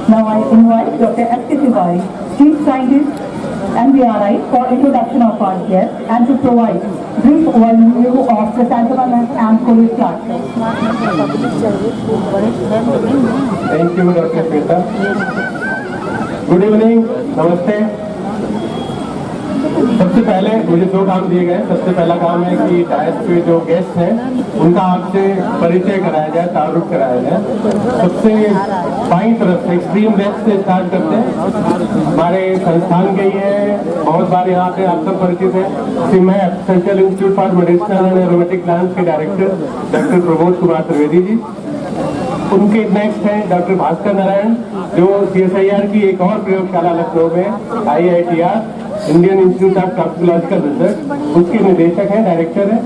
Now I invite Dr. S.K. Tiwari, Chief Scientist, NBRI, for introduction of our guest and to provide brief overview of chrysanthemum and coleus plant. Thank you, Dr. Shweta. Good evening, नमस्ते। सबसे पहले मुझे दो काम दिए गए। सबसे पहला काम है कि डायस पे जो गेस्ट हैं उनका आपसे परिचय कराया जाए, तारुफ कराया जाए। सबसे बाईं तरफ से एक्सट्रीम लेफ्ट से स्टार्ट करते हैं। हमारे संस्थान के ही है, बहुत बार यहाँ पे आप सब परिचित हैं, CIMAP Central Institute for Medicinal and Aromatic Plants के डायरेक्टर डॉक्टर प्रबोध कुमार त्रिवेदी जी। उनके नेक्स्ट हैं डॉक्टर भास्कर नारायण, जो CSIR की एक और प्रयोगशाला लखनऊ में IITR Indian institute of toxicological research उसके निदेशक हैं, डायरेक्टर हैं।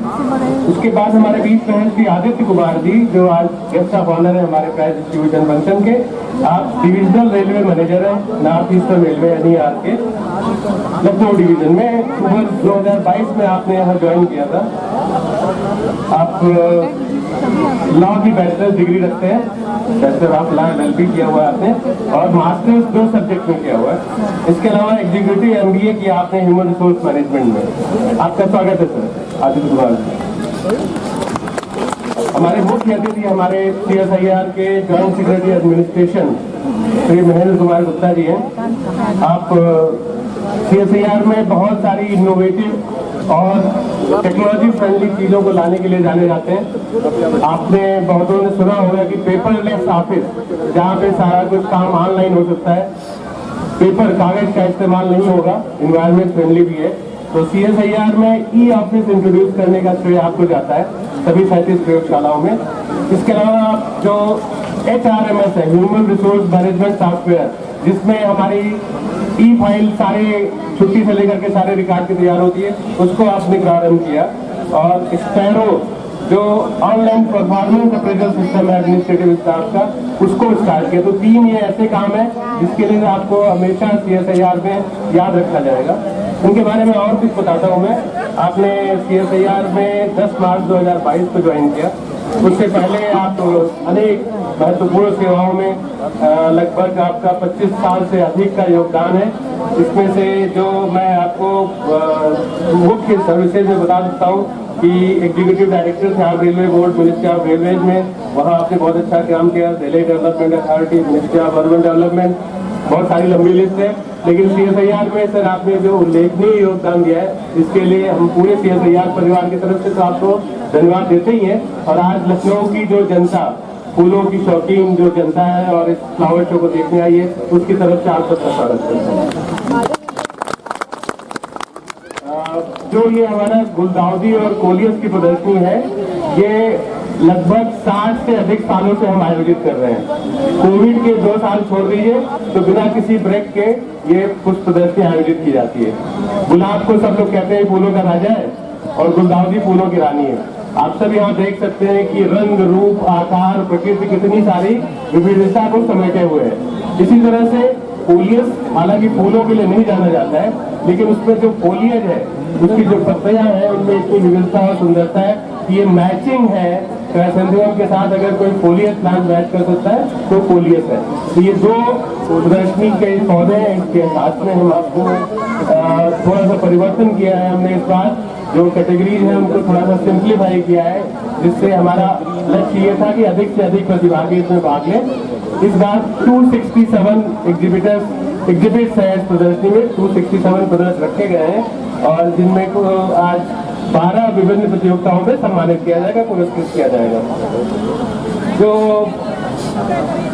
उसके बाद हमारे बीच में हैं श्री आदित्य कुमार जी, जो आज गेस्ट ऑफ ऑनर है हमारे प्राइज डिस्ट्रीब्यूशन फंक्शन के। आप डिविजनल रेलवे मैनेजर हैं नॉर्थ ईस्टर्न रेलवे NER के लखनऊ डिवीजन में। 2022 में आपने यहाँ ज्वाइन किया था। आप लॉ की बैचलर्स डिग्री रखते हैं, बैचलर ऑफ लॉ LLB किया हुआ है आपने, और मास्टर्स 2 सब्जेक्ट में किया हुआ है। इसके अलावा एग्जीक्यूटिव MBA किया आपने ह्यूमन रिसोर्स मैनेजमेंट में। आपका स्वागत है सर आदित्य कुमार। हमारे मुख्य अतिथि हमारे CSIR के joint secretary administration Shri Mahendra Kumar Gupta ji हैं। आप CSIR में बहुत सारी इनोवेटिव और टेक्नोलॉजी फ्रेंडली चीजों को लाने के लिए जाने जाते हैं। आपने बहुतों ने सुना होगा कि पेपरलेस ऑफिस, जहाँ पे सारा कुछ काम ऑनलाइन हो सकता है, पेपर कागज का इस्तेमाल नहीं होगा, इन्वायरमेंट फ्रेंडली भी है। तो CSIR में E-ऑफिस इंट्रोड्यूस करने का श्रेय आपको जाता है सभी 37 प्रयोगशालाओं में। इसके अलावा जो HRMS है, ह्यूमन रिसोर्स मैनेजमेंट सॉफ्टवेयर, जिसमें हमारी E-फाइल सारे छुट्टी से लेकर के सारे रिकॉर्ड की तैयार होती है, उसको आपने प्रारंभ किया। और स्पैरो जो ऑनलाइन परफॉर्मेंस अप्रेजल सिस्टम है एडमिनिस्ट्रेटिव स्टाफ का, उसको स्टार्ट किया। तो 3 ये ऐसे काम है जिसके लिए आपको हमेशा CSIR में याद रखा जाएगा। उनके बारे में और कुछ बताता हूँ मैं। आपने CSIR में 10 मार्च 2022 को ज्वाइन किया। उससे पहले आप अनेक महत्वपूर्ण सेवाओं में लगभग आपका 25 साल से अधिक का योगदान है। इसमें से जो मैं आपको मुख्य सर्विसेज में बता सकता हूँ कि एग्जीक्यूटिव डायरेक्टर थे आप railway board ministry of railways में, वहाँ आपने बहुत अच्छा काम किया। Delhi development authority, ministry of urban development, बहुत सारी लंबी लिस्ट है। लेकिन CSIR में सर आपने जो उल्लेखनीय योगदान दिया है, इसके लिए हम पूरे CSIR परिवार की तरफ से तो आपको धन्यवाद देते ही हैं। और आज लखनऊ की जो जनता, फूलों की शौकीन जो जनता है और इस फ्लावर शो को देखने आई है, उसकी तरफ से आप सबका स्वागत करते हैं। जो ये हमारा गुलदाउदी और कोलियस की प्रदर्शनी है, ये लगभग 60 से अधिक सालों से हम आयोजित कर रहे हैं। कोविड के 2 साल छोड़ दीजिए तो बिना किसी ब्रेक के ये पुष्प प्रदर्शनी आयोजित की जाती है। गुलाब को सब लोग कहते हैं फूलों का राजा है और गुलदाउदी फूलों की रानी है। आप सब यहाँ देख सकते हैं कि रंग, रूप, आकार, प्रकृति कितनी सारी विविधता को समेटे हुए है। इसी तरह से कोलियस हालांकि फूलों के लिए नहीं जाना जाता है, लेकिन उसमें जो फोलियज है, उसकी जो पत्तियां हैं, उनमें इतनी विविधता और सुंदरता है कि ये मैचिंग है। क्राइसेंथेमम के साथ अगर कोई फोलियस प्लांट मैच कर सकता है तो कोलियस है। तो ये 2 प्रदर्शनी के पौधे हैं, इसके साथ में हम आपको थोड़ा सा परिवर्तन किया है हमने इस बार। जो कैटेगरीज है उनको थोड़ा सा सिंप्लीफाई किया है, जिससे हमारा लक्ष्य ये था कि अधिक से अधिक प्रतिभागी इसमें भाग लें। इस बार 267 एग्जिबिट्स है इस प्रदर्शनी में। 267 प्रदर्शन रखे गए हैं और जिनमें को आज 12 विभिन्न प्रतियोगिताओं में सम्मानित किया जाएगा, पुरस्कृत किया जाएगा। जो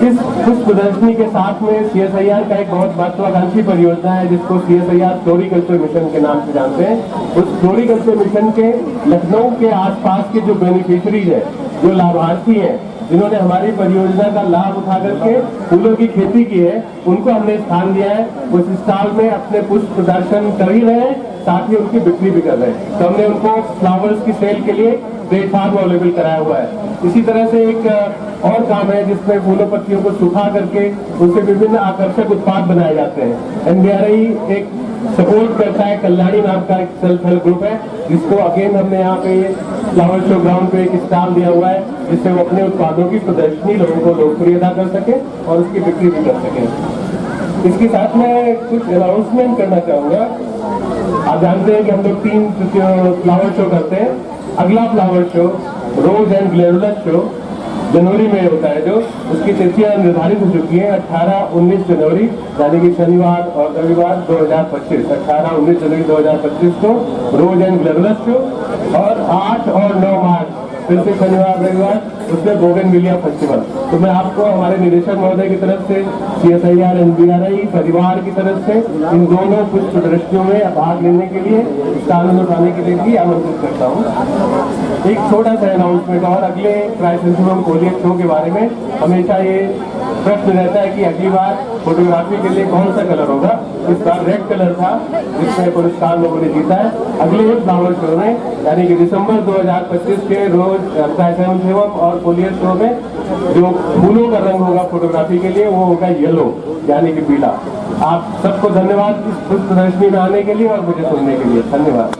इस प्रदर्शनी के साथ में CSIR का एक बहुत महत्वाकांक्षी परियोजना है, जिसको CSIR फ्लोरिकल्चर मिशन के नाम से जानते हैं। उस फ्लोरिकल्चर मिशन के लखनऊ के आसपास के जो बेनिफिशरीज है, जो लाभार्थी हैं, जिन्होंने हमारी परियोजना का लाभ उठा करके फूलों की खेती की है, उनको हमने स्थान दिया है। उस स्टॉल में अपने पुष्प प्रदर्शन कर ही रहे हैं, साथ ही उनकी बिक्री भी कर रहे हैं। तो हमने उनको फ्लावर्स की सेल के लिए प्लेटफॉर्म अवेलेबल कराया हुआ है। इसी तरह से एक और काम है जिसमें फूलों पत्तियों को सुखा करके उनसे विभिन्न आकर्षक उत्पाद बनाए जाते हैं। NBRI एक सपोर्ट करता है। कल्याणी नाम का एक सेल्फ हेल्प ग्रुप है, जिसको अगेन हमने यहाँ पे फ्लावर शो ग्राउंड पे एक स्टॉल दिया हुआ है, जिससे वो अपने उत्पादों की प्रदर्शनी लोगों को लोकप्रियता कर सके और उसकी बिक्री भी कर सके। इसके साथ मैं कुछ अनाउंसमेंट करना चाहूंगा। आप जानते हैं कि हम लोग 3 फ्लावर शो करते हैं। अगला flower show rose and gladiolus show जनवरी में होता है, जो उसकी तिथियां निर्धारित हो चुकी हैं 18-19 जनवरी, यानी कि शनिवार और रविवार 2025। 18-19 जनवरी 2025 को रोज एंड ग्लैडुलस शो, और 8 और 9 मार्च फिर से शनिवार रविवार उसमें बोगनविलिया फेस्टिवल। तो मैं आपको हमारे निदेशक महोदय की तरफ से, CSIR NBRI परिवार की तरफ से इन दोनों पुष्प प्रदर्शनियों में भाग लेने के लिए, स्थान उठाने के लिए भी आमंत्रित करता हूँ। एक छोटा सा अनाउंसमेंट और, अगले क्राइसिसिमम कोलियस शो के बारे में हमेशा ये प्रश्न रहता है कि अगली बार फोटोग्राफी के लिए कौन सा कलर होगा। इस बार रेड कलर था, जिसमें पुरस्कार लोगों ने जीता है। अगले फ्लावर शो में, यानी कि दिसंबर 2025 के रोज क्राइसिसिमम सेवक और कोलियस शो में जो फूलों का रंग होगा फोटोग्राफी के लिए, वो होगा येलो, यानी कि पीला। आप सबको धन्यवाद इस प्रदर्शनी में आने के लिए और मुझे सुनने के लिए। धन्यवाद।